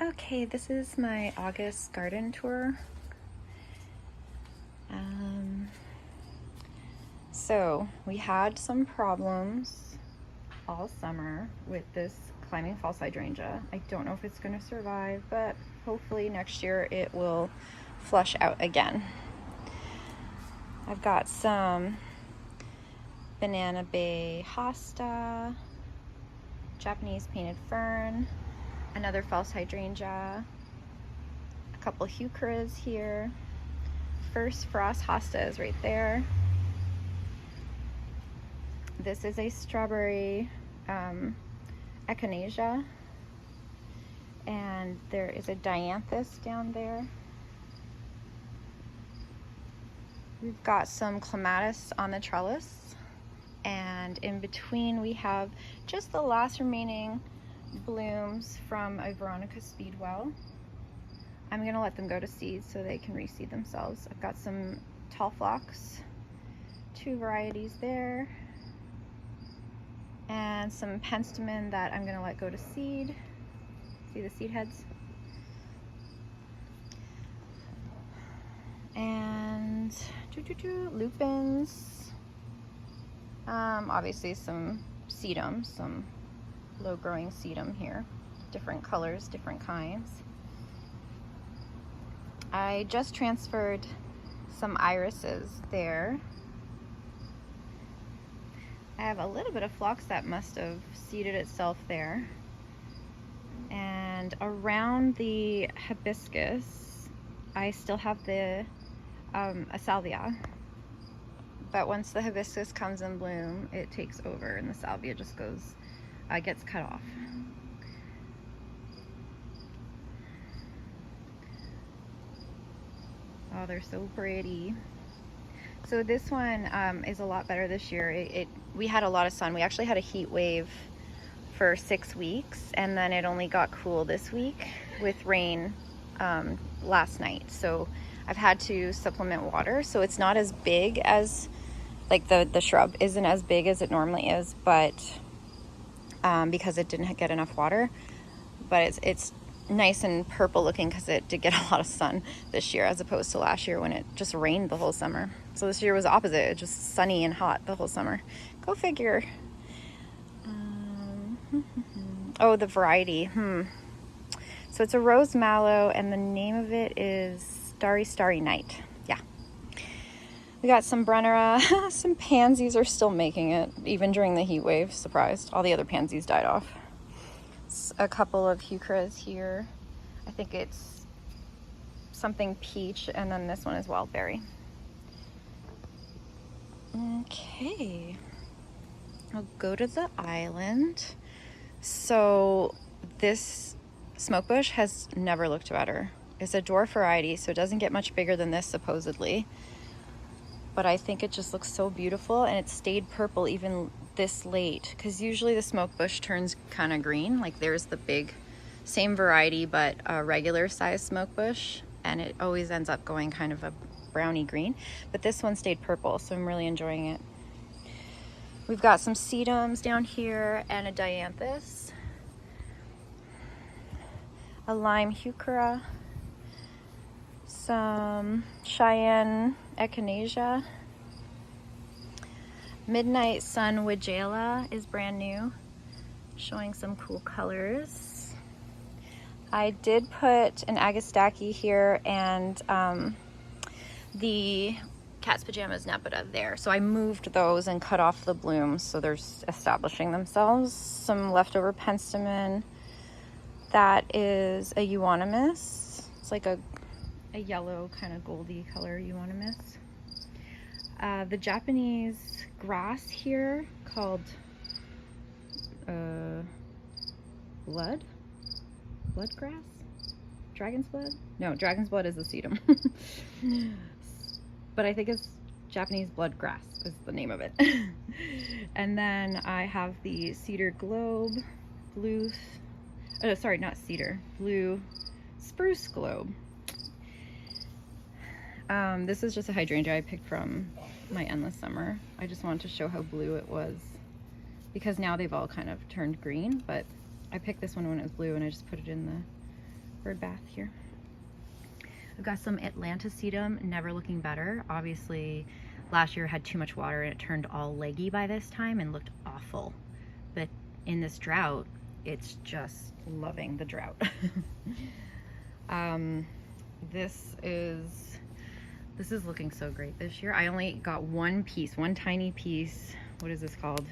Okay, this is my August garden tour. So we had some problems all summer with this climbing false hydrangea. I don't know if it's going to survive, but hopefully next year it will flush out again. I've got some banana bay hosta, Japanese painted fern, another false hydrangea, a couple heucheras here. First frost hosta is right there. This is a strawberry echinacea, and there is a dianthus down there. We've got some clematis on the trellis, and in between we have just the last remaining blooms from a Veronica speedwell. I'm gonna let them go to seed so they can reseed themselves. I've got some tall phlox, 2 varieties there, and some penstemon that I'm gonna let go to seed. See the seed heads? And lupins. Obviously some sedum, some low-growing sedum here. Different colors, different kinds. I just transferred some irises there. I have a little bit of phlox that must have seeded itself there. And around the hibiscus, I still have the a salvia. But once the hibiscus comes in bloom, it takes over and the salvia just goes, gets cut off. Oh, they're so pretty. So this one is a lot better this year. We had a lot of sun. We actually had a heat wave for 6 weeks, and then it only got cool this week with rain last night. So I've had to supplement water. So it's not as big as, like the shrub isn't as big as it normally is, but because it didn't get enough water. But it's nice and purple looking because it did get a lot of sun this year as opposed to last year when it just rained the whole summer. So this year was opposite, it just sunny and hot the whole summer. Go figure. Oh, the variety. So it's a rose mallow, and the name of it is Starry Night. Yeah. We got some Brennera. Some pansies are still making it, even during the heat wave. Surprised. All the other pansies died off. A couple of heucheras here. I think it's something peach, and then this one is wild berry. Okay. I'll go to the island. So this smoke bush has never looked better. It's a dwarf variety, so it doesn't get much bigger than this supposedly. But I think it just looks so beautiful, and it stayed purple even this late, because usually the smoke bush turns kind of green. Like there's the big, same variety, but a regular size smoke bush, and it always ends up going kind of a browny green. But this one stayed purple, so I'm really enjoying it. We've got some sedums down here and a dianthus, a lime heuchera, some Cheyenne echinacea. Midnight Sun Weigelia is brand new, showing some cool colors. I did put an Agastaki here and the Cat's Pajamas Nepeta there. So I moved those and cut off the blooms so they're establishing themselves. Some leftover penstemon. That is a euonymus. It's like a yellow kind of goldy color euonymus. The Japanese grass here called blood grass? Dragon's blood? No, dragon's blood is the sedum. But I think it's Japanese blood grass is the name of it. And then I have the cedar globe, blue spruce globe. This is just a hydrangea I picked from my endless summer. I just wanted to show how blue it was, because now they've all kind of turned green, but I picked this one when it was blue and I just put it in bird bath here. I've got some Atlantisedum, never looking better. Obviously, last year had too much water and it turned all leggy by this time and looked awful. But in this drought, it's just loving the drought. This is looking so great this year. I only got one piece, one tiny piece. What is this called?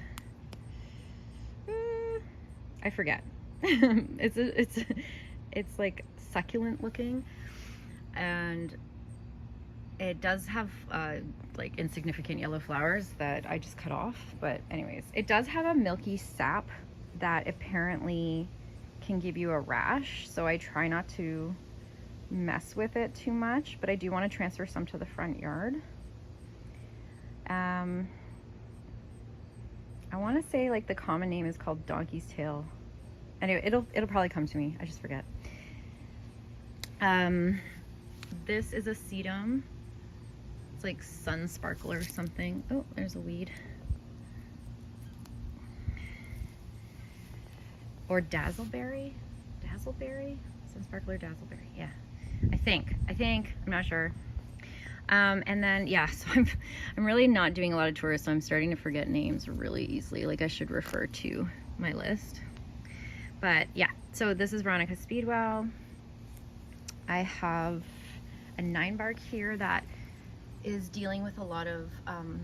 I forget. It's like succulent looking, and it does have like insignificant yellow flowers that I just cut off. But anyways, it does have a milky sap that apparently can give you a rash, so I try not to mess with it too much, but I do want to transfer some to the front yard. I want to say like the common name is called donkey's tail. Anyway, it'll probably come to me. I just forget. This is a sedum. It's like sun sparkle or something. Oh, there's a weed. Or dazzleberry. Sun sparkler dazzleberry. Yeah. I think, I'm not sure. And then, yeah, so I'm really not doing a lot of tours, so I'm starting to forget names really easily. Like I should refer to my list. But yeah, so this is Veronica Speedwell. I have a 9-bark here that is dealing with a lot of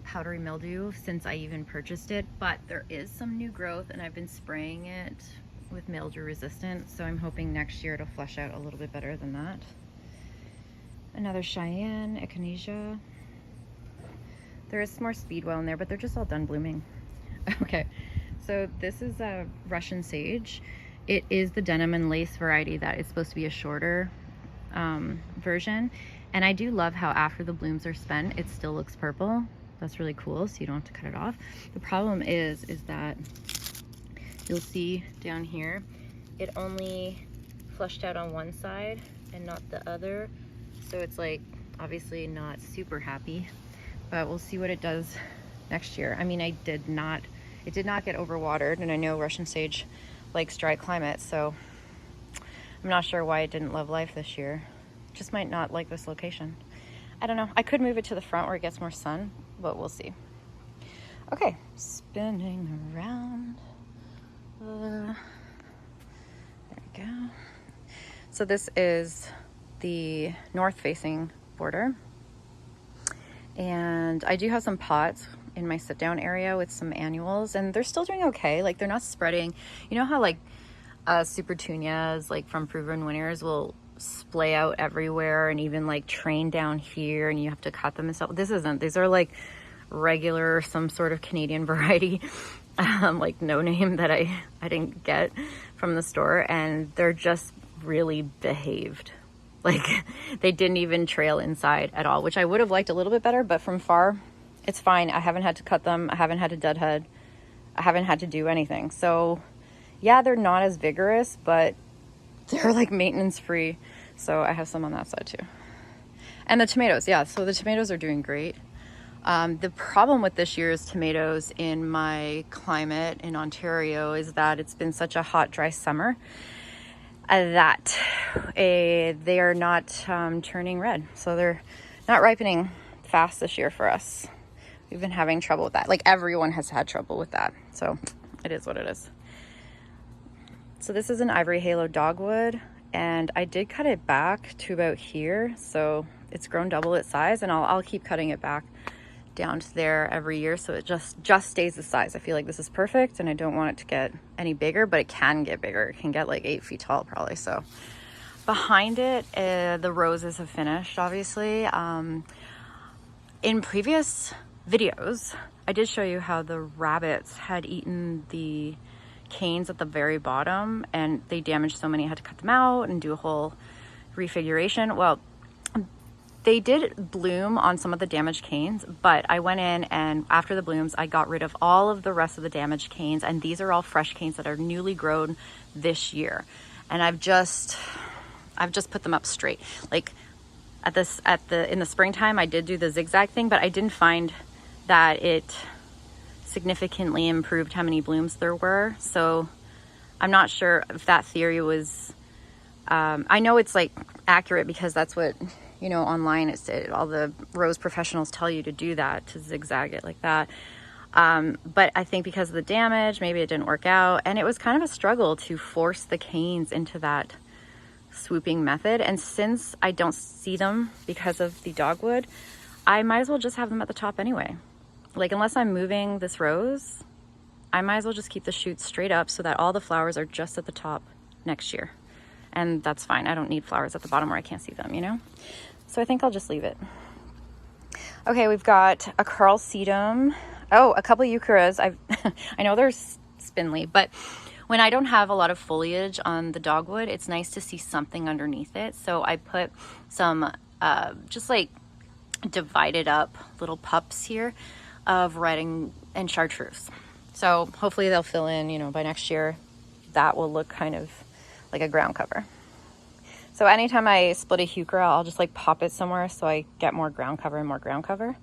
powdery mildew since I even purchased it, but there is some new growth and I've been spraying it with mildew resistant, so I'm hoping next year it'll flush out a little bit better than that. Another Cheyenne, Echinacea. There is some more Speedwell in there, but they're just all done blooming. Okay, so this is a Russian sage. It is the denim and lace variety that is supposed to be a shorter version. And I do love how after the blooms are spent, it still looks purple. That's really cool, so you don't have to cut it off. The problem is that you'll see down here, it only flushed out on one side and not the other. So it's like obviously not super happy, but we'll see what it does next year. I mean, it did not get overwatered, and I know Russian sage likes dry climates, so I'm not sure why it didn't love life this year. Just might not like this location. I don't know. I could move it to the front where it gets more sun, but we'll see. Okay, spinning around. There we go. So this is the north facing border, and I do have some pots in my sit down area with some annuals, and they're still doing okay. Like they're not spreading. You know how like super tunias like from Proven Winners will splay out everywhere and even like train down here and you have to cut them and stuff? This isn't. These are like regular, some sort of Canadian variety, like no name that I didn't get from the store, and they're just really behaved. Like they didn't even trail inside at all, which I would have liked a little bit better, but from far it's fine. I haven't had to cut them. I haven't had to deadhead. I haven't had to do anything. So yeah, they're not as vigorous, but they're like maintenance free. So I have some on that side too. And the tomatoes, yeah, so the tomatoes are doing great. The problem with this year's tomatoes in my climate in Ontario is that it's been such a hot, dry summer that they are not turning red. So they're not ripening fast this year for us. We've been having trouble with that. Like everyone has had trouble with that. So it is what it is. So this is an Ivory Halo dogwood, and I did cut it back to about here. So it's grown double its size, and I'll keep cutting it back down to there every year, so it just stays the size. I feel like this is perfect, and I don't want it to get any bigger, but it can get bigger. It can get like 8 feet tall probably. So behind it, the roses have finished, obviously. In previous videos, I did show you how the rabbits had eaten the canes at the very bottom, and they damaged so many I had to cut them out and do a whole refiguration. Well, they did bloom on some of the damaged canes, but I went in and after the blooms, I got rid of all of the rest of the damaged canes, and these are all fresh canes that are newly grown this year. And I've just put them up straight. Like in the springtime, I did do the zigzag thing, but I didn't find that it significantly improved how many blooms there were. So I'm not sure if that theory was I know it's like accurate because that's what, you know, online all the rose professionals tell you to do that, to zigzag it like that. But I think because of the damage, maybe it didn't work out, and it was kind of a struggle to force the canes into that swooping method. And since I don't see them because of the dogwood, I might as well just have them at the top anyway. Like, unless I'm moving this rose, I might as well just keep the shoots straight up so that all the flowers are just at the top next year. And that's fine. I don't need flowers at the bottom where I can't see them, you know? So I think I'll just leave it. Okay, we've got a Carl Sedum. Oh, a couple eucharas. I know they're spindly, but when I don't have a lot of foliage on the dogwood, it's nice to see something underneath it. So I put some just like divided up little pups here of red and chartreuse. So hopefully they'll fill in, you know, by next year. That will look kind of like a ground cover. So anytime I split a heuchera, I'll just like pop it somewhere so I get more ground cover and more ground cover.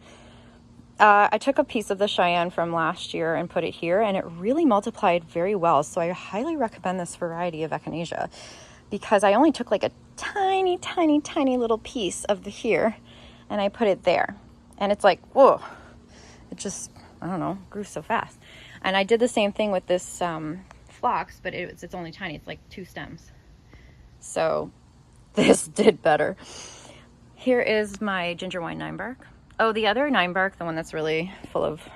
I took a piece of the Cheyenne from last year and put it here, and it really multiplied very well. So I highly recommend this variety of Echinacea because I only took like a tiny, tiny, tiny little piece of the here and I put it there. And it's like, whoa, it just, I don't know, grew so fast. And I did the same thing with this phlox, but it's only tiny. It's like 2 stems. So this did better. Here is my ginger wine 9-bark. Oh, the other 9-bark, the one that's really full of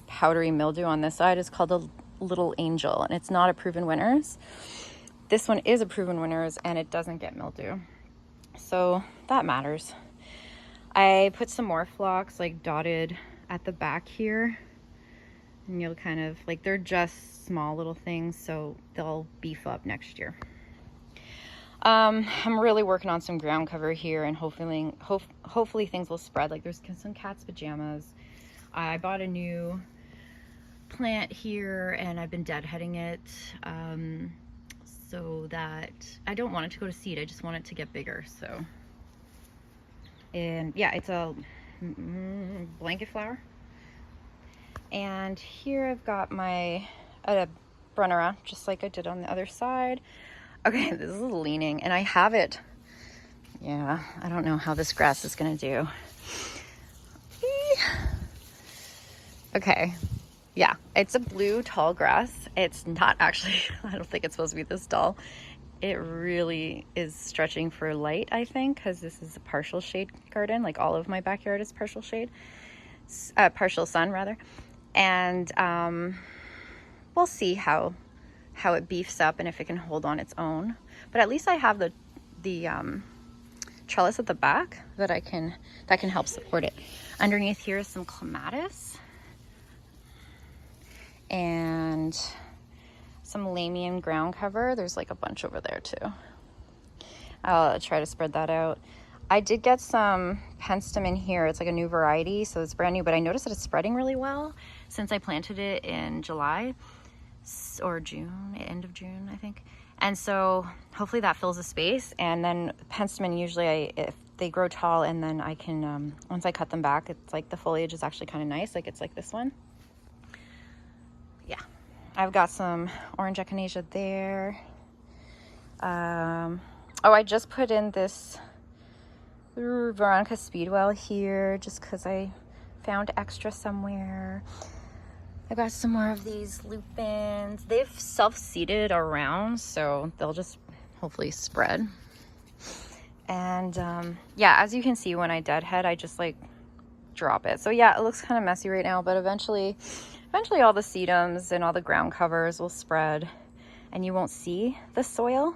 powdery mildew on this side, is called a Little Angel, and it's not a Proven Winners. This one is a Proven Winners, and it doesn't get mildew. So that matters. I put some more phlox like dotted at the back here. And you'll kind of, like, they're just small little things, so they'll beef up next year. I'm really working on some ground cover here, and hopefully things will spread. Like, there's some cat's pajamas. I bought a new plant here, and I've been deadheading it so that I don't want it to go to seed. I just want it to get bigger. So, and yeah, it's a blanket flower. And here I've got my Brunnera, just like I did on the other side. Okay, this is leaning, and I have it. Yeah, I don't know how this grass is gonna do. Okay, yeah, it's a blue tall grass. It's not actually, I don't think it's supposed to be this tall. It really is stretching for light, I think, because this is a partial shade garden. Like, all of my backyard is partial shade, partial sun rather. And we'll see how it beefs up and if it can hold on its own. But at least I have the trellis at the back that can help support it. Underneath here is some clematis and some Lamian ground cover. There's like a bunch over there too. I'll try to spread that out. I did get some penstem in here. It's like a new variety, so it's brand new, but I noticed that it's spreading really well since I planted it in July or June, end of June, I think. And so hopefully that fills the space. And then penstemon, usually if they grow tall, and then I can, once I cut them back, it's like the foliage is actually kind of nice. Like, it's like this one. Yeah. I've got some orange echinacea there. Oh, I just put in this Veronica Speedwell here just because I found extra somewhere. I got some more of these lupins. They've self-seeded around, so they'll just hopefully spread. And yeah, as you can see, when I deadhead, I just like drop it. So yeah, it looks kind of messy right now, but eventually all the sedums and all the ground covers will spread, and you won't see the soil.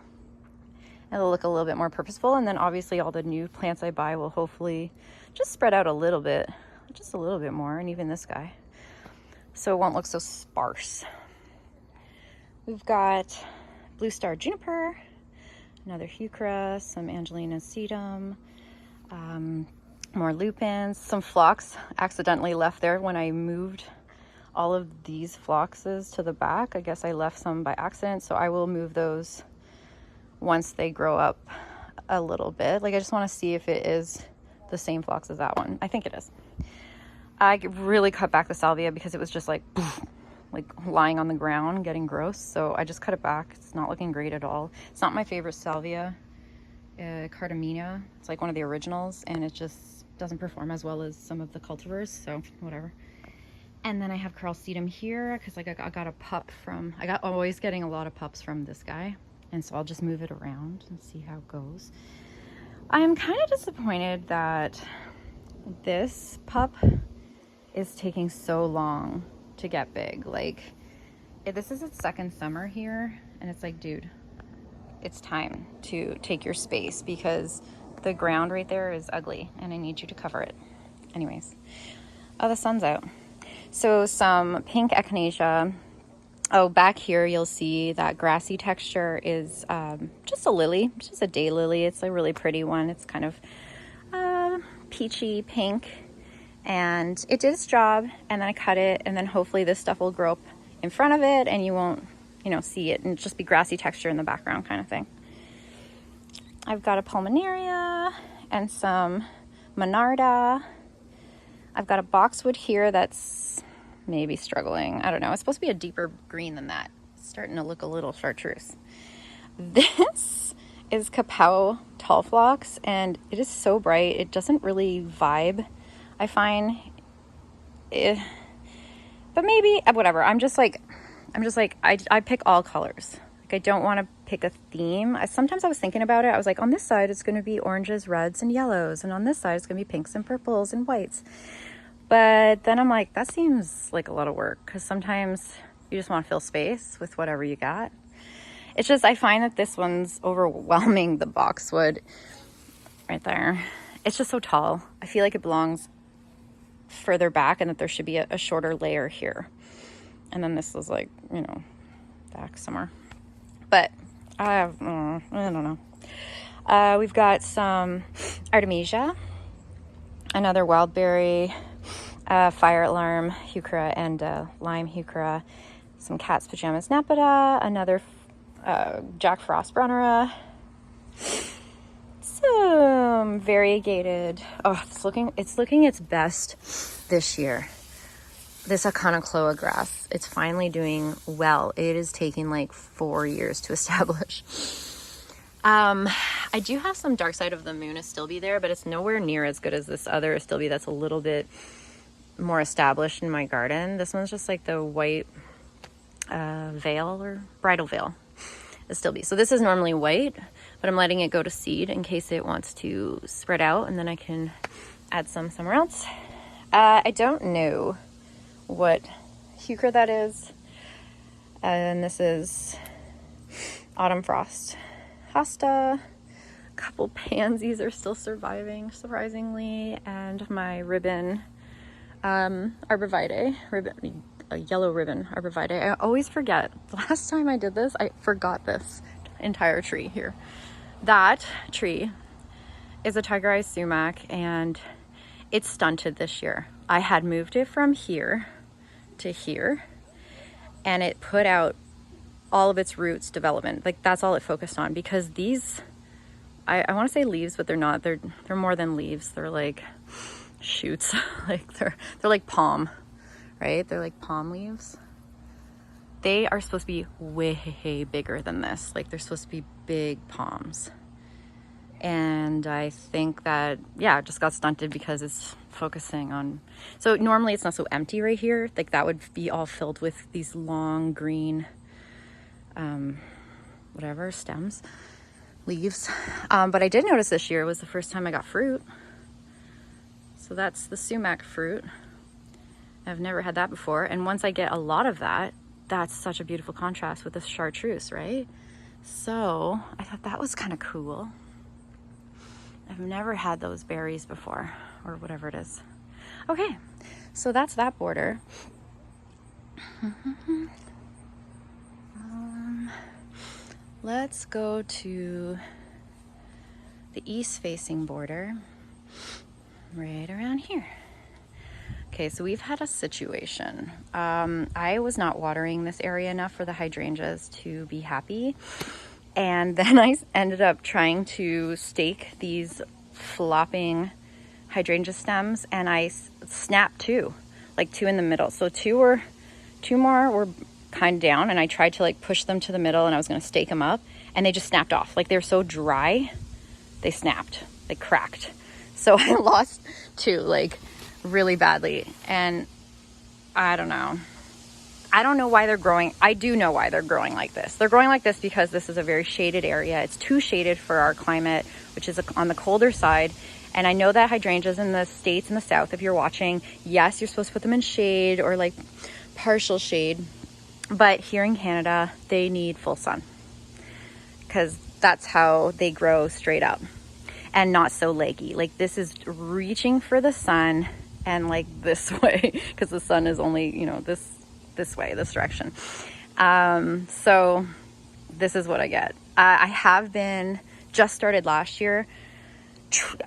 It'll look a little bit more purposeful, and then obviously all the new plants I buy will hopefully just spread out a little bit, just a little bit more, and even this guy. So it won't look so sparse. We've got Blue Star Juniper, another heuchera, some Angelina sedum, more lupins, some phlox accidentally left there when I moved all of these phloxes to the back. I guess I left some by accident, so I will move those once they grow up a little bit. Like, I just want to see if it is the same phlox as that one. I think it is. I really cut back the salvia because it was just like lying on the ground getting gross, so I just cut it back. It's not looking great at all. It's not my favorite salvia. cardamina. It's like one of the originals, and it just doesn't perform as well as some of the cultivars, so whatever. And then I have Carl Sedum here because like I got a pup from, always getting a lot of pups from this guy, and so I'll just move it around and see how it goes. I'm kind of disappointed that this pup is taking so long to get big. Like, this is its second summer here, and it's like, dude, it's time to take your space because the ground right there is ugly and I need you to cover it. Anyways, oh, the sun's out. So some pink echinacea. Oh, back here you'll see that grassy texture is just a lily, just a daylily. It's a really pretty one. It's kind of peachy pink, and it did its job, and then I cut it, and then hopefully this stuff will grow up in front of it and you won't, you know, see it, and just be grassy texture in the background kind of thing. I've got a pulmonaria and some monarda. I've got a boxwood here that's maybe struggling. I don't know. It's supposed to be a deeper green than that. It's starting to look a little chartreuse. This is Kapow tall phlox, and it is so bright. It doesn't really vibe, I find. But maybe, whatever. I'm just like, I pick all colors. Like, I don't want to pick a theme. Sometimes I was thinking about it. I was like, on this side, it's going to be oranges, reds, and yellows. And on this side, it's going to be pinks and purples and whites. But then I'm like, that seems like a lot of work, because sometimes you just want to fill space with whatever you got. It's just, I find that this one's overwhelming the boxwood right there. It's just so tall. I feel like it belongs further back, and that there should be a shorter layer here. And then this is like, you know, back somewhere. But I don't know. We've got some Artemisia, another wild berry, fire alarm heuchera, and lime heuchera, some cat's pajamas napida, another Jack Frost brunnera, some variegated. Oh, it's looking its best this year. This Aconocloa grass, it's finally doing well. It is taking like 4 years to establish. I do have some Dark Side of the Moon Astilbe there, but it's nowhere near as good as this other Astilbe that's a little bit more established in my garden. This one's just like the white veil or bridal veil Astilbe. So this is normally white, but I'm letting it go to seed in case it wants to spread out, and then I can add some somewhere else. I don't know what heuchera that is. And this is Autumn Frost hosta. A couple pansies are still surviving, surprisingly, and my ribbon arborvitae, a yellow ribbon arborvitae. I always forget. The last time I did this, I forgot this entire tree here. That tree is a tiger eye sumac, and it's stunted this year. I had moved it from here to here, and it put out all of its roots development. Like, that's all it focused on, because these, I want to say leaves, but they're not. They're more than leaves. They're like shoots. Like they're like palm, right? They're like palm leaves. They are supposed to be way bigger than this. Like, they're supposed to be big palms. And I think that, yeah, it just got stunted because it's focusing on, so normally it's not so empty right here. Like, that would be all filled with these long green, whatever, stems, leaves. But I did notice this year was the first time I got fruit. So that's the sumac fruit. I've never had that before. And once I get a lot of that, that's such a beautiful contrast with this chartreuse, right? So I thought that was kind of cool. I've never had those berries before, or whatever it is. Okay, so that's that border. Let's go to the east-facing border, right around here. Okay, so we've had a situation. I was not watering this area enough for the hydrangeas to be happy. And then I ended up trying to stake these flopping hydrangea stems, and I snapped two in the middle. So two more were kind of down, and I tried to like push them to the middle, and I was going to stake them up, and they just snapped off. Like, they're so dry they snapped, they cracked. So I lost 2 like really badly, and I don't know why they're growing. I do know why they're growing like this. They're growing like this because this is a very shaded area. It's too shaded for our climate, which is on the colder side. And I know that hydrangeas in the States, in the South, if you're watching, yes, you're supposed to put them in shade or like partial shade. But here in Canada, they need full sun because that's how they grow straight up and not so leggy. Like this is reaching for the sun and like this way, because the sun is only, you know, this way, this direction. So this is what I get. I have been, just started last year,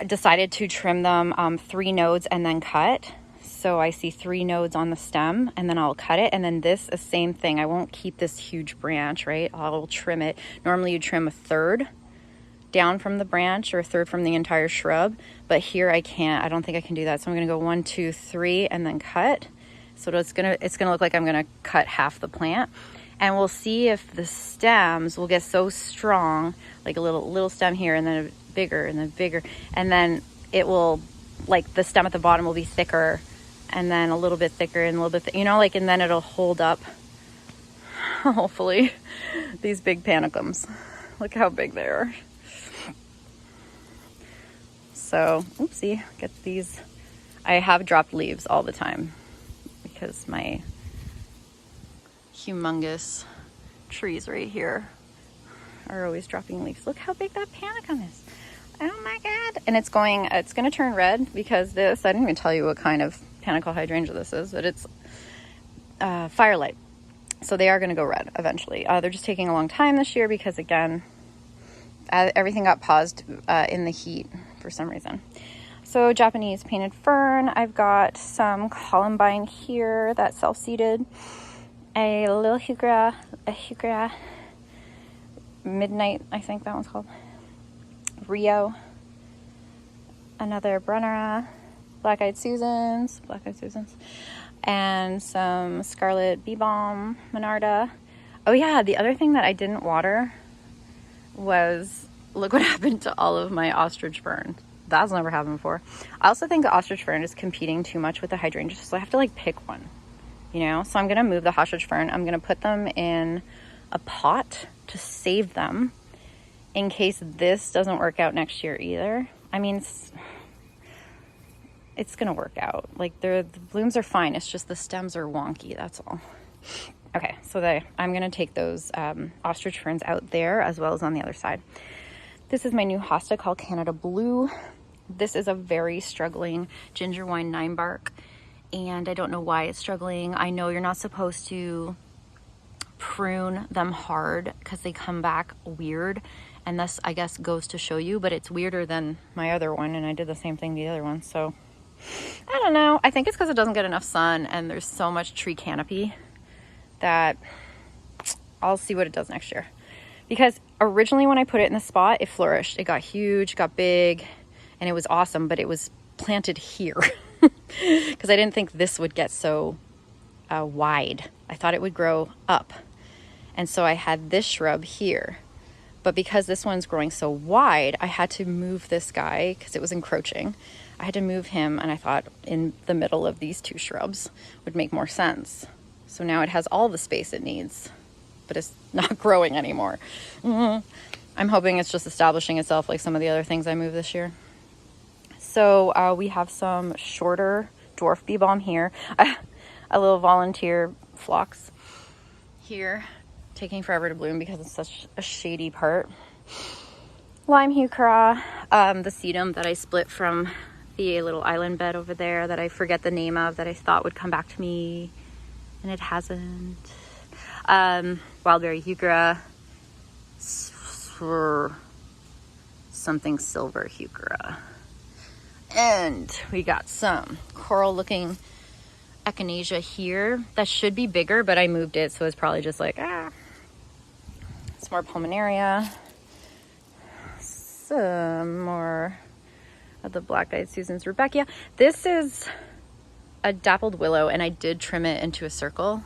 decided to trim them 3 nodes and then cut. So I see 3 nodes on the stem and then I'll cut it. And then this is same thing. I won't keep this huge branch, right? I'll trim it. Normally you trim a third down from the branch or a third from the entire shrub, but here I can't. I don't think I can do that. So I'm gonna go 1, 2, 3 and then cut. So it's gonna look like I'm gonna cut half the plant, and we'll see if the stems will get so strong, like a little stem here and then bigger and then bigger, and then it will, like the stem at the bottom will be thicker and then a little bit thicker and a little bit, you know, like, and then it'll hold up hopefully these big panicums. Look how big they are. So, oopsie, get these. I have dropped leaves all the time because my humongous trees right here are always dropping leaves. Look how big that panicum is. Oh my God. And it's going to turn red because this, I didn't even tell you what kind of panicle hydrangea this is, but it's firelight. So they are going to go red eventually. They're just taking a long time this year because, again, everything got paused in the heat for some reason. So Japanese painted fern. I've got some columbine here that's self-seeded. A little heuchera, midnight, I think that one's called. Rio. Another Brunnera. Black-eyed Susans. And some scarlet bee balm, Monarda. Oh yeah, the other thing that I didn't water was, look what happened to all of my ostrich fern. That's never happened before. I also think the ostrich fern is competing too much with the hydrangea, so I have to like pick one, you know? So I'm gonna move the ostrich fern. I'm gonna put them in a pot to save them in case this doesn't work out next year either. I mean, it's gonna work out. Like the blooms are fine. It's just the stems are wonky, that's all. Okay, so I'm gonna take those ostrich ferns out there as well as on the other side. This is my new hosta called Canada Blue. This is a very struggling ginger wine 9-bark, and I don't know why it's struggling. I know you're not supposed to prune them hard because they come back weird, and this, I guess, goes to show you, but it's weirder than my other one, and I did the same thing the other one, so I don't know. I think it's because it doesn't get enough sun and there's so much tree canopy that I'll see what it does next year. Because originally when I put it in the spot, it flourished. It got huge, got big, and it was awesome, but it was planted here because I didn't think this would get so wide. I thought it would grow up. And so I had this shrub here. But because this one's growing so wide, I had to move this guy because it was encroaching. I had to move him, and I thought in the middle of these 2 shrubs would make more sense. So now it has all the space it needs, but it's not growing anymore. I'm hoping it's just establishing itself like some of the other things I moved this year. So we have some shorter dwarf bee balm here. A little volunteer phlox here, taking forever to bloom because it's such a shady part. Lime heuchera, the sedum that I split from the little island bed over there that I forget the name of, that I thought would come back to me, and it hasn't. Wildberry heuchera, something silver heuchera. And we got some coral looking echinacea here that should be bigger, but I moved it, so it's probably just like, Some more pulmonaria. Some more of the black-eyed Susans Rebecca. This is a dappled willow, and I did trim it into a circle.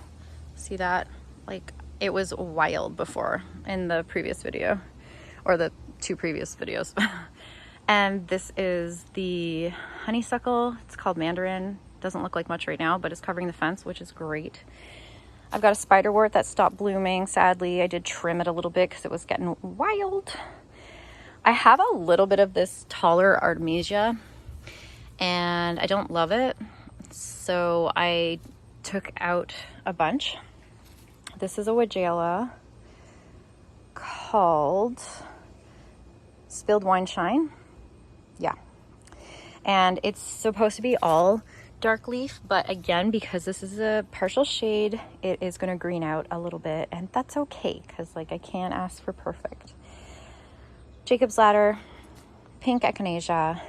See that? Like, it was wild before in the previous video, or the 2 previous videos. And this is the honeysuckle. It's called mandarin. Doesn't look like much right now, but it's covering the fence, which is great. I've got a spiderwort that stopped blooming, sadly. I did trim it a little bit because it was getting wild. I have a little bit of this taller Artemisia, and I don't love it, so I took out a bunch. This is a Weigelia called Spilled Wine Shine. Yeah. And it's supposed to be all dark leaf, but again, because this is a partial shade, it is going to green out a little bit, and that's okay, because like I can't ask for perfect. Jacob's Ladder, pink echinacea,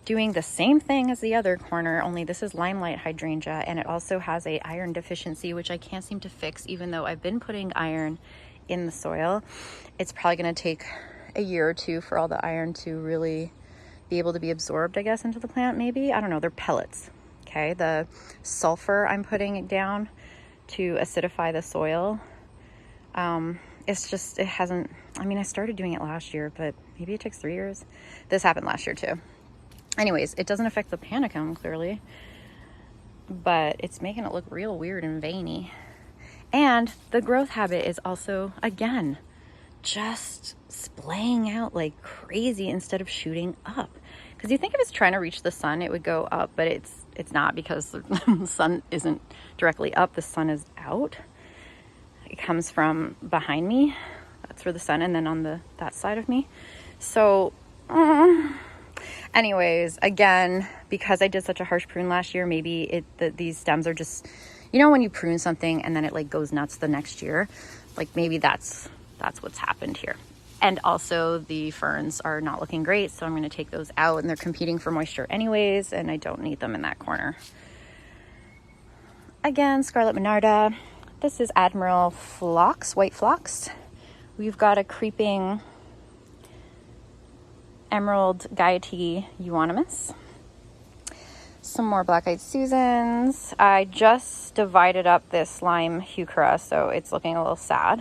doing the same thing as the other corner, only this is limelight hydrangea, and it also has a iron deficiency, which I can't seem to fix, even though I've been putting iron in the soil. It's probably going to take a year or two for all the iron to really be able to be absorbed, I guess, into the plant. Maybe, I don't know, they're pellets. Okay, the sulfur I'm putting down to acidify the soil, it's just, it hasn't, I mean, I started doing it last year, but maybe it takes 3 years. This happened last year too. Anyways, it doesn't affect the panicum clearly, but it's making it look real weird and veiny. And the growth habit is also, again, just splaying out like crazy instead of shooting up. Because you think if it's trying to reach the sun, it would go up, but it's not, because the sun isn't directly up, the sun is out. It comes from behind me. That's where the sun, and then on that side of me. So, anyways, again, because I did such a harsh prune last year, maybe these stems are just, you know, when you prune something and then it like goes nuts the next year, like maybe that's what's happened here. And also the ferns are not looking great, so I'm going to take those out, and they're competing for moisture anyways, and I don't need them in that corner. Again, Scarlet Monarda. This is Admiral Phlox, White Phlox. We've got a creeping Emerald Gaiety Euonymus. Some more Black-Eyed Susans. I just divided up this lime heuchera, so it's looking a little sad.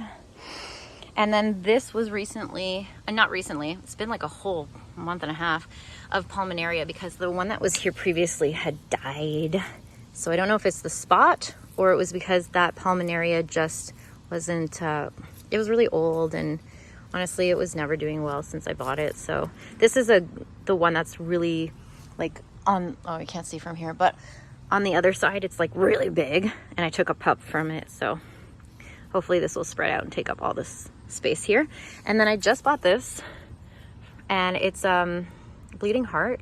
And then this was recently, not recently, it's been like a whole month and a half of Pulmonaria, because the one that was here previously had died. So I don't know if it's the spot or it was because that Pulmonaria just wasn't, it was really old, and honestly it was never doing well since I bought it. So this is the one that's really like on, oh, you can't see from here, but on the other side it's like really big, and I took a pup from it, so hopefully this will spread out and take up all this space here. And then I just bought this, and it's Bleeding Heart,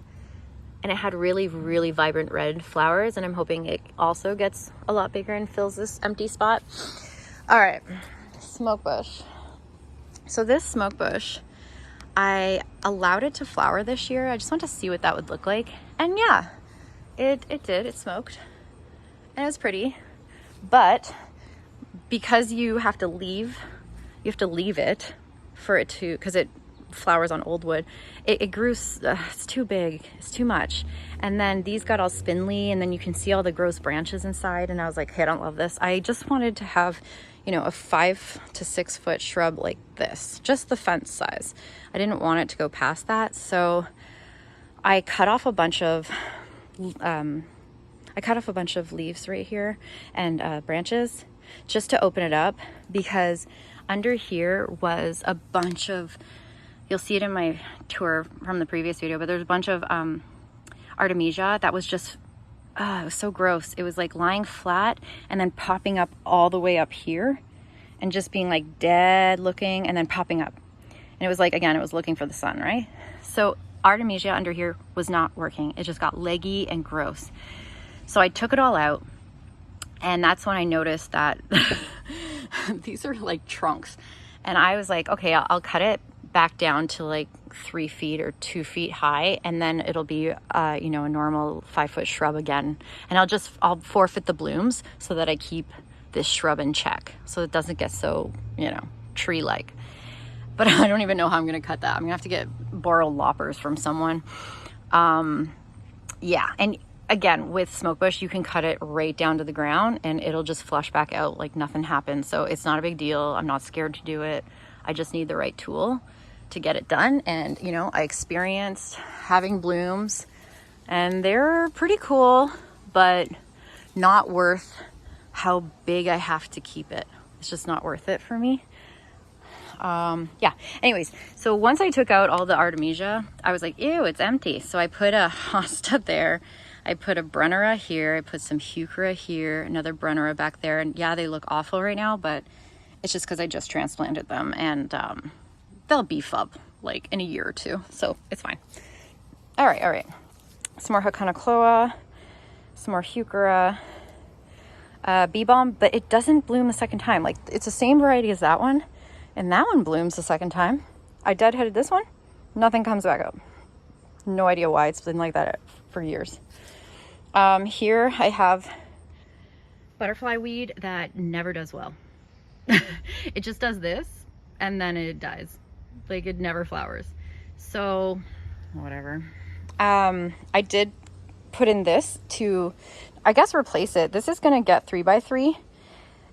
and it had really, really vibrant red flowers, and I'm hoping it also gets a lot bigger and fills this empty spot. All right, smoke bush. So this smoke bush, I allowed it to flower this year. I just want to see what that would look like, and yeah, it did. It smoked, and it was pretty, but because you have to leave it for it to, because it flowers on old wood, it grew, it's too big, it's too much. And then these got all spindly, and then you can see all the gross branches inside, and I was like, hey, I don't love this. I just wanted to have, you know, a 5 to 6 foot shrub like this, just the fence size. I didn't want it to go past that, so I cut off a bunch of leaves right here and branches just to open it up, because under here was a bunch of, you'll see it in my tour from the previous video, but there's a bunch of Artemisia that was just, it was so gross. It was like lying flat and then popping up all the way up here and just being like dead looking and then popping up. And it was like, again, it was looking for the sun, right? So Artemisia under here was not working. It just got leggy and gross. So I took it all out, and that's when I noticed that these are like trunks. And I was like, okay, I'll cut it back down to like 3 feet or 2 feet high, and then it'll be, you know, a normal 5 foot shrub again. And I'll forfeit the blooms so that I keep this shrub in check, so it doesn't get so, you know, tree-like. But I don't even know how I'm gonna cut that. I'm gonna have to borrow loppers from someone. Yeah, and again, with smoke bush, you can cut it right down to the ground and it'll just flush back out like nothing happened. So it's not a big deal. I'm not scared to do it. I just need the right tool to get it done. And, you know, I experienced having blooms and they're pretty cool, but not worth how big I have to keep it. It's just not worth it for me. Yeah, anyways, so once I took out all the Artemisia, I was like, ew, it's empty. So I put a hosta there. I put a Brunnera here. I put some Heuchera here, another Brunnera back there. And yeah, they look awful right now, but it's just because I just transplanted them, and they'll beef up like in a year or two. So it's fine. All right. Some more Hacanacloa, some more Heuchera, bee balm, but it doesn't bloom the second time. Like, it's the same variety as that one, and that one blooms the second time. I deadheaded this one, nothing comes back up. No idea why. It's been like that for years. Here I have butterfly weed that never does well. It just does this and then it dies. Like, it never flowers. So whatever. I did put in this to, I guess, replace it. This is gonna get 3x3,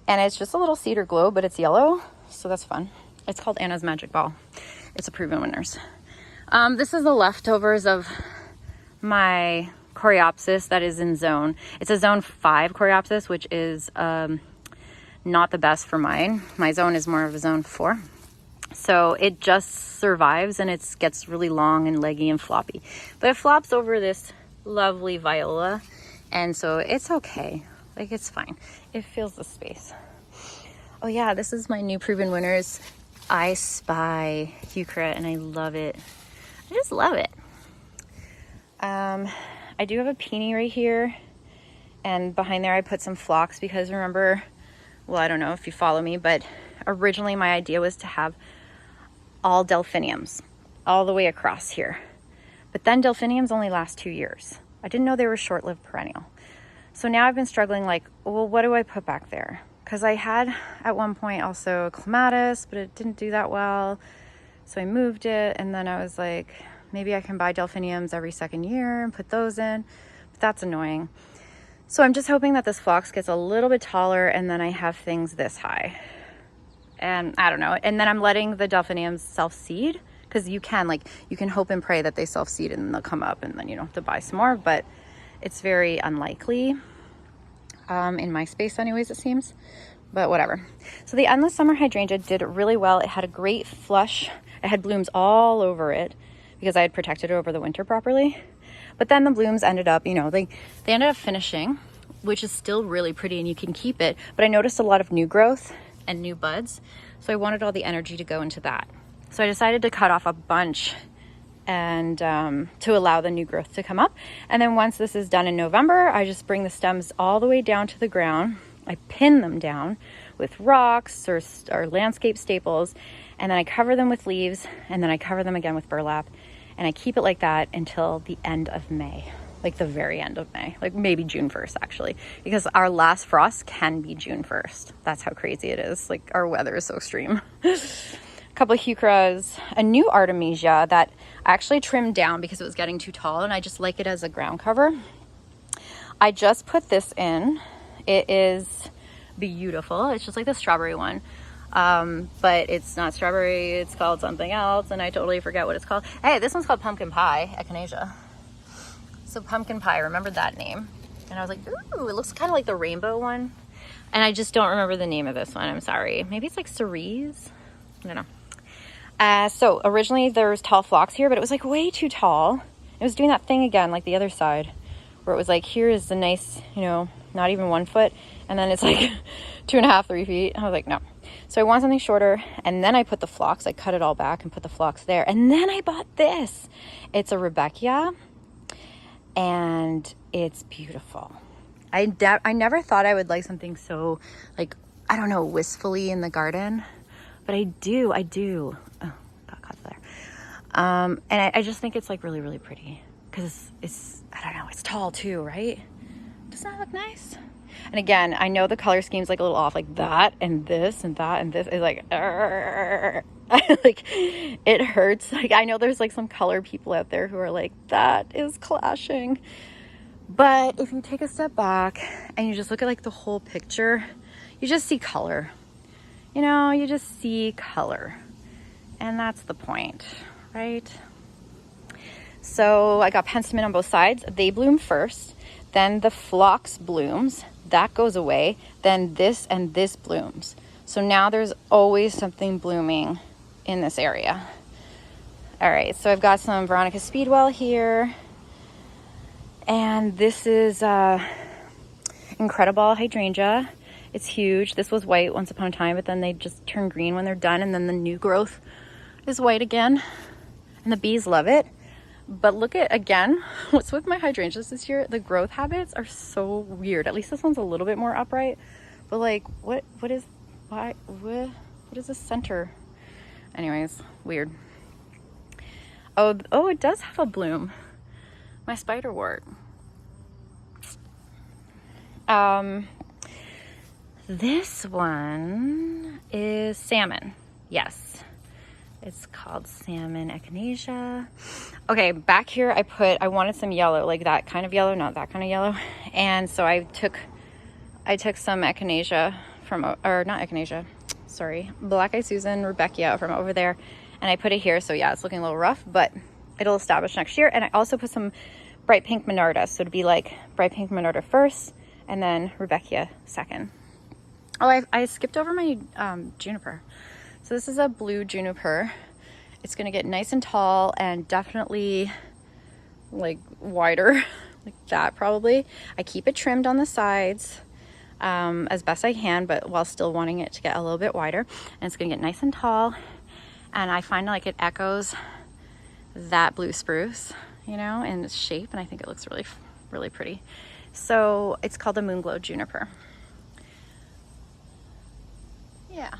and it's just a little cedar globe, but it's yellow, so that's fun. It's called Anna's Magic Ball. It's a Proven Winners. This is the leftovers of my Coreopsis that is in zone. It's a zone 5 Coreopsis, which is not the best for mine. My zone is more of a zone 4. So it just survives, and it gets really long and leggy and floppy. But it flops over this lovely viola, and so it's okay. Like, it's fine. It fills the space. Oh yeah, this is my new Proven Winners I Spy Heuchera, and I love it. I just love it. I do have a peony right here, and behind there I put some phlox because, remember, well, I don't know if you follow me, but originally my idea was to have all delphiniums all the way across here. But then delphiniums only last 2 years. I didn't know they were short-lived perennial. So now I've been struggling, like, well, what do I put back there? Because I had at one point also clematis, but it didn't do that well. So I moved it, and then I was like, maybe I can buy delphiniums every second year and put those in, but that's annoying. So I'm just hoping that this phlox gets a little bit taller, and then I have things this high. And I don't know. And then I'm letting the delphiniums self-seed, because you can hope and pray that they self-seed and they'll come up, and then you don't have to buy some more, but it's very unlikely. In my space anyways, it seems, but whatever. So the Endless Summer Hydrangea did really well. It had a great flush. It had blooms all over it because I had protected it over the winter properly. But then the blooms ended up, you know, they ended up finishing, which is still really pretty, and you can keep it. But I noticed a lot of new growth and new buds, so I wanted all the energy to go into that. So I decided to cut off a bunch and to allow the new growth to come up. And then once this is done in November, I just bring the stems all the way down to the ground. I pin them down with rocks or landscape staples, and then I cover them with leaves, and then I cover them again with burlap, and I keep it like that until the end of May, like the very end of May, like maybe June 1st actually, because our last frost can be June 1st. That's how crazy it is. Like, our weather is so extreme. A couple of Heucheras, a new Artemisia that I actually trimmed down because it was getting too tall, and I just like it as a ground cover. I just put this in. It is beautiful. It's just like the strawberry one, but it's not strawberry. It's called something else, and I totally forget what it's called. Hey, this one's called Pumpkin Pie, Echinacea. So Pumpkin Pie, I remembered that name, and I was like, ooh, it looks kind of like the rainbow one, and I just don't remember the name of this one. I'm sorry. Maybe it's like cerise. I don't know. So originally there was tall phlox here, but it was like way too tall. It was doing that thing again, like the other side, where it was like, here is the nice, you know, not even 1 foot, and then it's like 2.5, 3 feet. I was like, no. So I want something shorter, and then I put the phlox. I cut it all back and put the phlox there, and then I bought this. It's a Rebecca, and it's beautiful. I never thought I would like something so, like, I don't know, wistfully in the garden, but I do. Oh, got caught there. And I just think it's like really, really pretty because it's, I don't know, it's tall too, right? Doesn't that look nice? And again, I know the color scheme's like a little off, like that and this and that and this is like, like it hurts. Like, I know there's like some color people out there who are like, that is clashing. But if you take a step back and you just look at like the whole picture, you just see color. You know, you just see color. And that's the point, right? So I got penstemon on both sides. They bloom first, then the phlox blooms, that goes away, then this and this blooms. So now there's always something blooming in this area. All right, so I've got some Veronica Speedwell here. And this is Incredible Hydrangea. It's huge. This was white once upon a time, but then they just turn green when they're done, and then the new growth is white again. And the bees love it. But look at, again, what's with my hydrangeas this year? The growth habits are so weird. At least this one's a little bit more upright. But like, what is the center? Anyways, weird. Oh, it does have a bloom. My spiderwort. This one is salmon. Yes, it's called salmon echinacea. Okay, back here I wanted some yellow, like that kind of yellow, not that kind of yellow. And so I took some echinacea from, or not echinacea, sorry, Black Eyed Susan Rudbeckia from over there, and I put it here. So yeah, it's looking a little rough, but it'll establish next year. And I also put some bright pink Monarda, so it'd be like bright pink Monarda first, and then Rudbeckia second. Oh, I skipped over my juniper. So this is a blue juniper. It's gonna get nice and tall and definitely like wider, like that probably. I keep it trimmed on the sides as best I can, but while still wanting it to get a little bit wider. And it's gonna get nice and tall. And I find like it echoes that blue spruce, you know, in its shape. And I think it looks really, really pretty. So it's called the Moonglow Juniper. Yeah.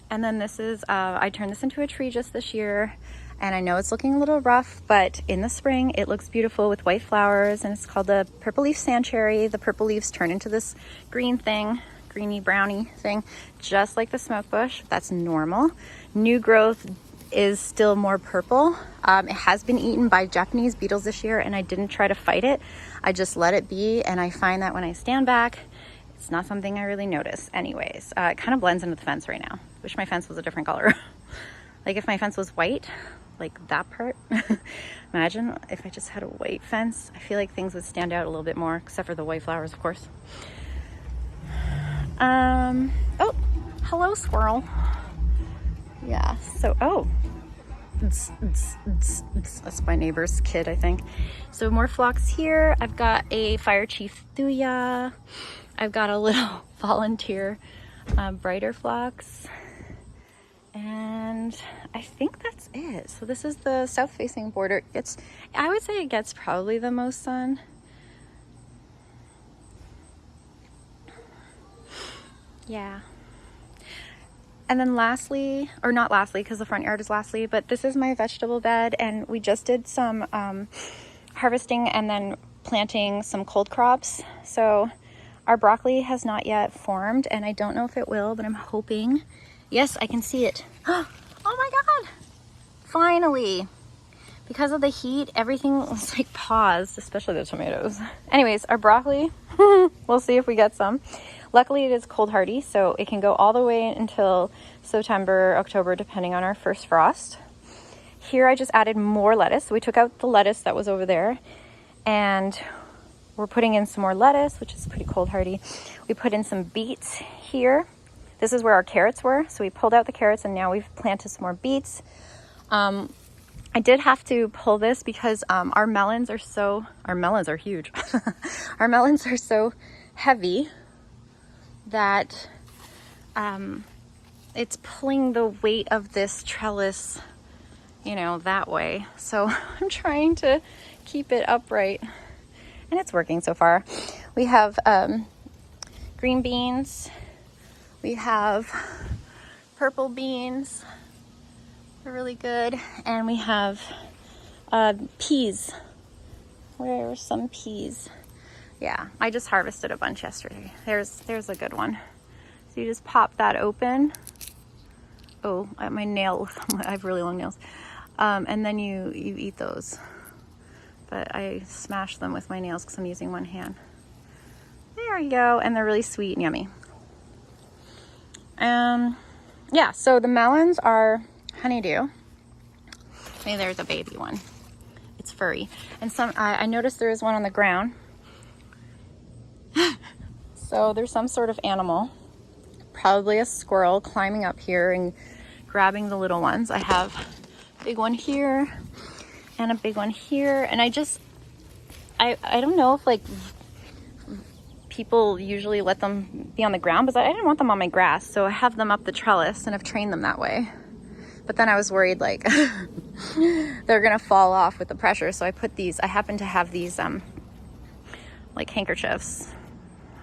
And then this is, I turned this into a tree just this year, and I know it's looking a little rough, but in the spring it looks beautiful with white flowers, and it's called the purple leaf sand cherry. The purple leaves turn into this green thing, greeny browny thing, just like the smoke bush. That's normal. New growth is still more purple. It has been eaten by Japanese beetles this year, and I didn't try to fight it. I just let it be, and I find that when I stand back, it's not something I really notice anyways. It kind of blends into the fence right now. Wish my fence was a different color. Like if my fence was white, like that part. Imagine if I just had a white fence. I feel like things would stand out a little bit more, except for the white flowers, of course. Oh, hello squirrel. Yeah, so, oh. That's my neighbor's kid, I think. So more phlox here. I've got a fire chief thuya. I've got a little volunteer brighter phlox, and I think that's it. So this is the south facing border. I would say it gets probably the most sun. Yeah. And then lastly, or not lastly, because the front yard is lastly, but this is my vegetable bed, and we just did some harvesting and then planting some cold crops. So our broccoli has not yet formed, and I don't know if it will, but I'm hoping. Yes, I can see it. Oh my God, finally. Because of the heat, everything was like paused, especially the tomatoes. Anyways, our broccoli, we'll see if we get some. Luckily it is cold hardy, so it can go all the way until September, October, depending on our first frost. Here I just added more lettuce. So we took out the lettuce that was over there, and we're putting in some more lettuce, which is pretty cold hardy. We put in some beets here. This is where our carrots were. So we pulled out the carrots, and now we've planted some more beets. I did have to pull this because our melons are huge. Our melons are so heavy that it's pulling the weight of this trellis, you know, that way. So I'm trying to keep it upright, and it's working so far. We have green beans. We have purple beans. They're really good. And we have peas. Where are some peas? Yeah, I just harvested a bunch yesterday. There's a good one. So you just pop that open. Oh, my nail, I have really long nails. And then you eat those. But I smash them with my nails because I'm using one hand. There you go, and they're really sweet and yummy. yeah, so the melons are honeydew. Maybe there's a baby one. It's furry. And some, I noticed there is one on the ground. So there's some sort of animal, probably a squirrel, climbing up here and grabbing the little ones. I have a big one here and a big one here. And I don't know if like people usually let them be on the ground, but I didn't want them on my grass. So I have them up the trellis and I've trained them that way. But then I was worried like they're gonna fall off with the pressure. So I put these, I happen to have these like handkerchiefs,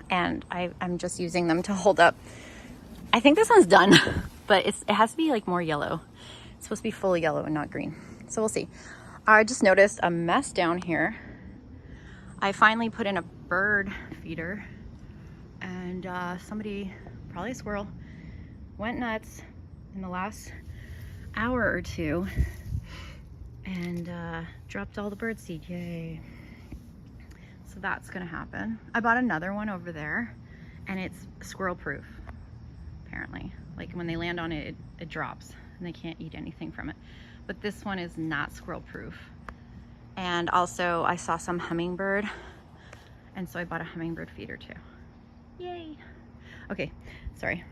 and I'm just using them to hold up. I think this one's done, but it has to be like more yellow. It's supposed to be fully yellow and not green. So we'll see. I just noticed a mess down here. I finally put in a bird feeder, and somebody, probably a squirrel, went nuts in the last hour or two and dropped all the bird seed. Yay. So that's gonna happen. I bought another one over there, and it's squirrel proof apparently. Like when they land on it, it drops and they can't eat anything from it. But this one is not squirrel proof. And also I saw some hummingbird, and so I bought a hummingbird feeder too. Yay. Okay, sorry.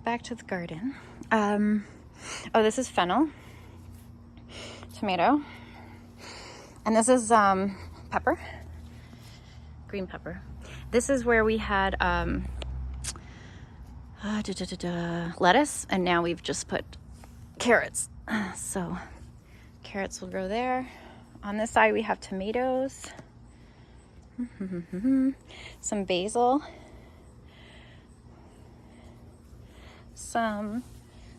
Back to the garden. Oh, this is fennel, tomato, and this is pepper, green pepper. This is where we had lettuce, and now we've just put carrots. So carrots will grow there. On this side we have tomatoes, some basil, some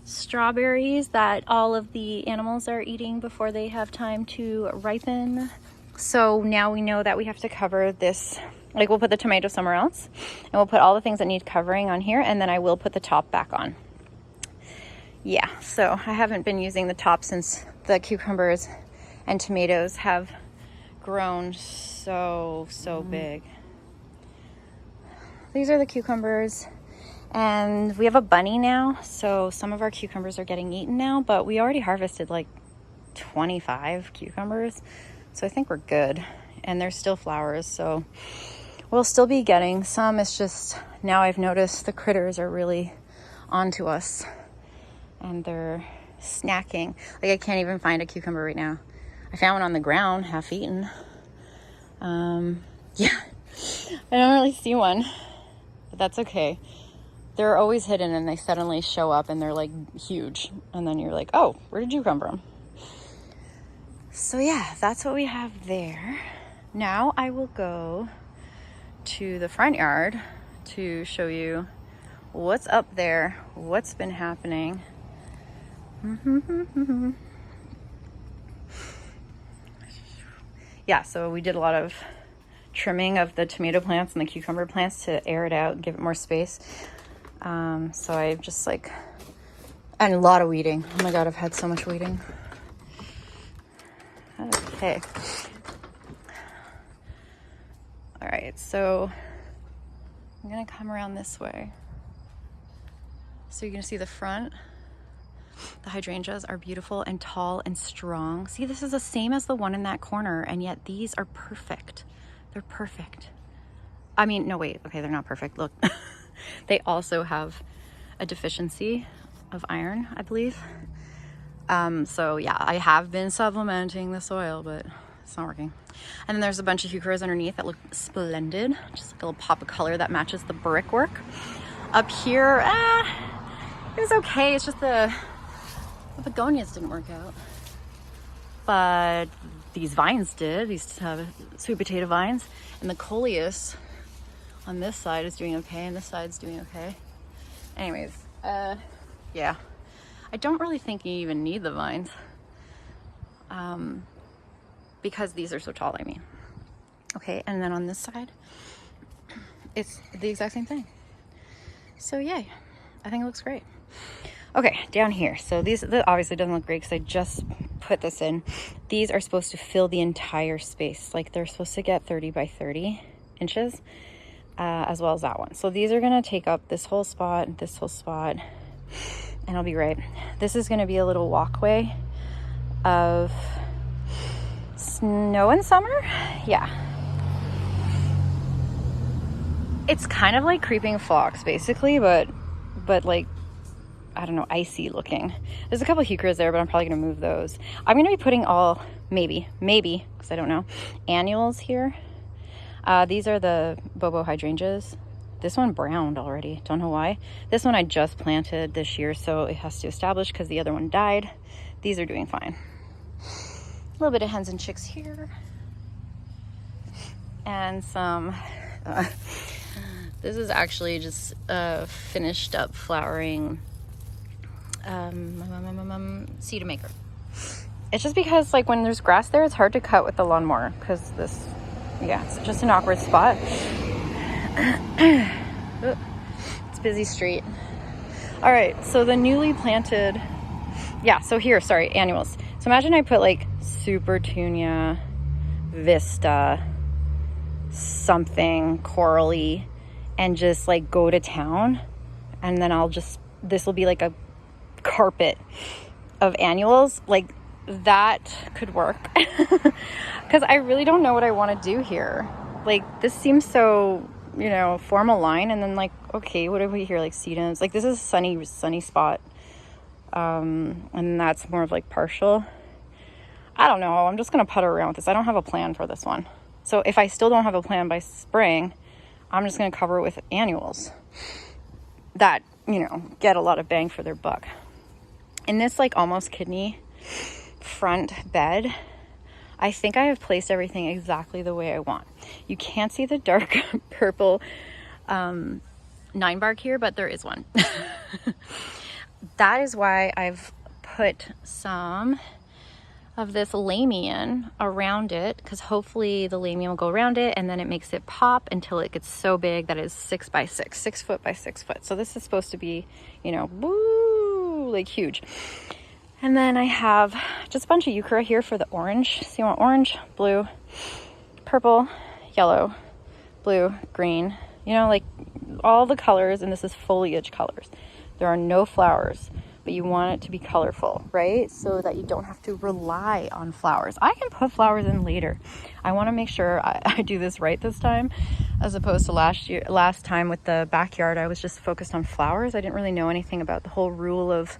strawberries that all of the animals are eating before they have time to ripen. So now we know that we have to cover this. Like, we'll put the tomato somewhere else, and we'll put all the things that need covering on here, and then I will put the top back on. Yeah, so I haven't been using the top since the cucumbers and tomatoes have grown so big. These are the cucumbers, and we have a bunny now, so some of our cucumbers are getting eaten now, but we already harvested like 25 cucumbers, so I think we're good. And there's still flowers, so we'll still be getting some. It's just now I've noticed the critters are really onto us, and they're snacking. Like, I can't even find a cucumber right now. I found one on the ground, half eaten. Yeah, I don't really see one, but that's okay. They're always hidden, and they suddenly show up, and they're like huge, and then you're like, oh, where did you come from? So yeah, that's what we have there. Now I will go to the front yard to show you what's up there, what's been happening. Yeah, so we did a lot of trimming of the tomato plants and the cucumber plants to air it out and give it more space. So I've just like, and a lot of weeding. Oh my God, I've had so much weeding. Okay. All right, so I'm gonna come around this way. So you're gonna see the front. The hydrangeas are beautiful and tall and strong. See, this is the same as the one in that corner, and yet these are perfect. They're perfect. I mean, no, wait, okay, they're not perfect. Look, they also have a deficiency of iron, I believe. So yeah, I have been supplementing the soil, but it's not working. And then there's a bunch of heucheras underneath that look splendid. Just like a little pop of color that matches the brickwork. Up here, it was okay. It's just the begonias didn't work out. But these vines did. These sweet potato vines. And the coleus on this side is doing okay, and this side's doing okay. Anyways, yeah. I don't really think you even need the vines. Because these are so tall, I mean. Okay, and then on this side, it's the exact same thing. So yay, I think it looks great. Okay, down here. So this obviously doesn't look great because I just put this in. These are supposed to fill the entire space. Like, they're supposed to get 30 by 30 inches. as well as that one. So these are gonna take up this whole spot, and I'll be right. This is gonna be a little walkway of snow and summer. Yeah. It's kind of like creeping phlox basically, but like, I don't know, icy looking. There's a couple heucheras there, but I'm probably gonna move those. I'm gonna be putting all, maybe, because I don't know, annuals here. These are the Bobo hydrangeas. This one browned already, don't know why. This one I just planted this year, so it has to establish because the other one died. These are doing fine. A little bit of hens and chicks here. And some, this is actually just finished up flowering cedar maker. It's just because like when there's grass there, it's hard to cut with the lawnmower because this, yeah, it's just an awkward spot. It's a busy street. All right, so the newly planted, yeah, so here, sorry, annuals. So imagine I put like Super Tunia, Vista, something corally, and just like go to town, and then this will be like a carpet of annuals. Like that could work because I really don't know what I want to do here. Like this seems so, you know, formal line, and then like, okay, what have we here? Like sedums. Like this is a sunny spot, and that's more of like partial. I don't know, I'm just gonna putter around with this. I don't have a plan for this one, so if I still don't have a plan by spring, I'm just gonna cover it with annuals that, you know, get a lot of bang for their buck. In this like almost kidney front bed, I think I have placed everything exactly the way I want. You can't see the dark purple 9-bark here, but there is one. That is why I've put some of this lamian around it, because hopefully the lamian will go around it and then it makes it pop until it gets so big that it's 6 by 6, 6 foot by 6 foot. So this is supposed to be, you know, woo, like huge. And then I have just a bunch of euchera here for the orange. So you want orange, blue, purple, yellow, blue, green, you know, like all the colors. And this is foliage colors. There are no flowers, but you want it to be colorful, right? So that you don't have to rely on flowers. I can put flowers in later. I want to make sure I do this right this time, as opposed to last time with the backyard. I was just focused on flowers. I didn't really know anything about the whole rule of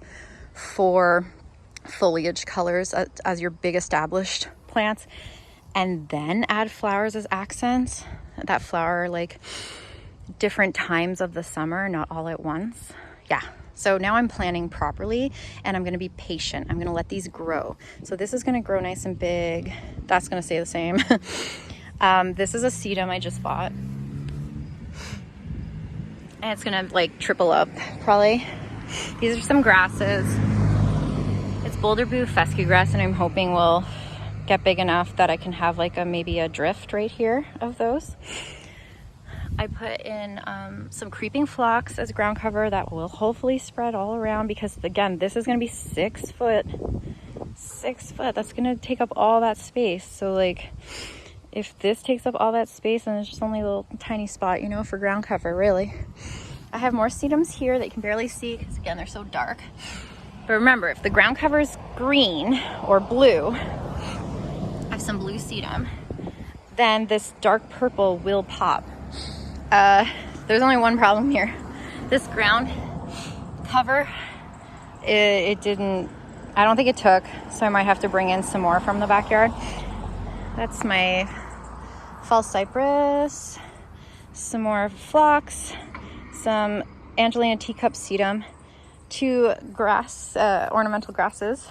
4 foliage colors as your big established plants, and then add flowers as accents that flower like different times of the summer, not all at once. Yeah, so now I'm planning properly, and I'm going to be patient. I'm going to let these grow. So this is going to grow nice and big. That's going to stay the same. This is a sedum I just bought, and it's going to like triple up probably. These are some grasses. It's boulder blue fescue grass, and I'm hoping will get big enough that I can have like maybe a drift right here of those. I put in some creeping phlox as ground cover that will hopefully spread all around, because again, this is going to be 6 foot. 6 foot. That's going to take up all that space. So like, if this takes up all that space, and it's just only a little tiny spot, you know, for ground cover, really. I have more sedums here that you can barely see because again, they're so dark. But remember, if the ground cover is green or blue, I have some blue sedum, then this dark purple will pop. There's only one problem here. This ground cover, it didn't, I don't think it took, so I might have to bring in some more from the backyard. That's my false cypress, some more phlox, some Angelina teacup sedum, 2 grass, ornamental grasses,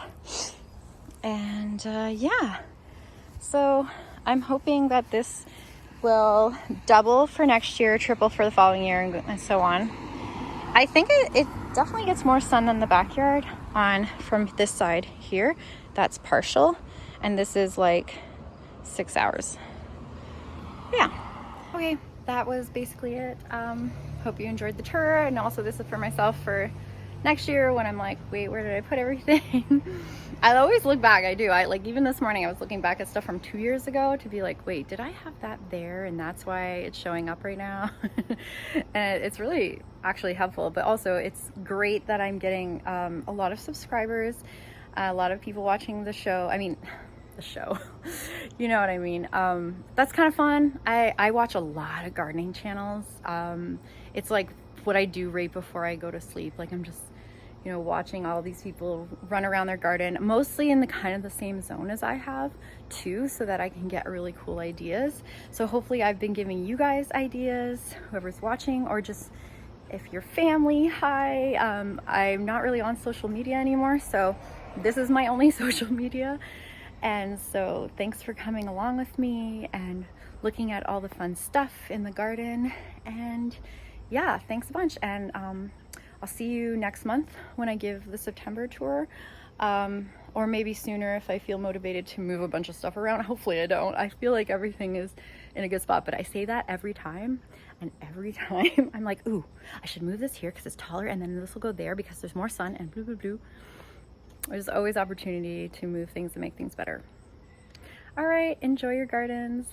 and yeah. So I'm hoping that this will double for next year, triple for the following year, and so on. I think it definitely gets more sun than the backyard from this side here. That's partial, and this is like 6 hours. Yeah. Okay, that was basically it. Hope you enjoyed the tour, and also this is for myself for next year when I'm like, wait, where did I put everything? I always look back. I do. I like, even this morning I was looking back at stuff from 2 years ago to be like, wait, did I have that there and that's why it's showing up right now? And it's really actually helpful, but also it's great that I'm getting a lot of subscribers, a lot of people watching the show. I mean, the show, you know what I mean? That's kind of fun. I watch a lot of gardening channels. It's like what I do right before I go to sleep. Like, I'm just, you know, watching all these people run around their garden, mostly in the kind of the same zone as I have too, so that I can get really cool ideas. So hopefully I've been giving you guys ideas, whoever's watching, or just if you're family, hi. I'm not really on social media anymore, so this is my only social media. And so thanks for coming along with me and looking at all the fun stuff in the garden. And yeah, thanks a bunch. And I'll see you next month when I give the September tour, or maybe sooner if I feel motivated to move a bunch of stuff around. Hopefully I don't. I feel like everything is in a good spot, but I say that every time, and every time I'm like, ooh, I should move this here because it's taller, and then this will go there because there's more sun, and blue, blue, blue. There's always opportunity to move things and make things better. All right, enjoy your gardens.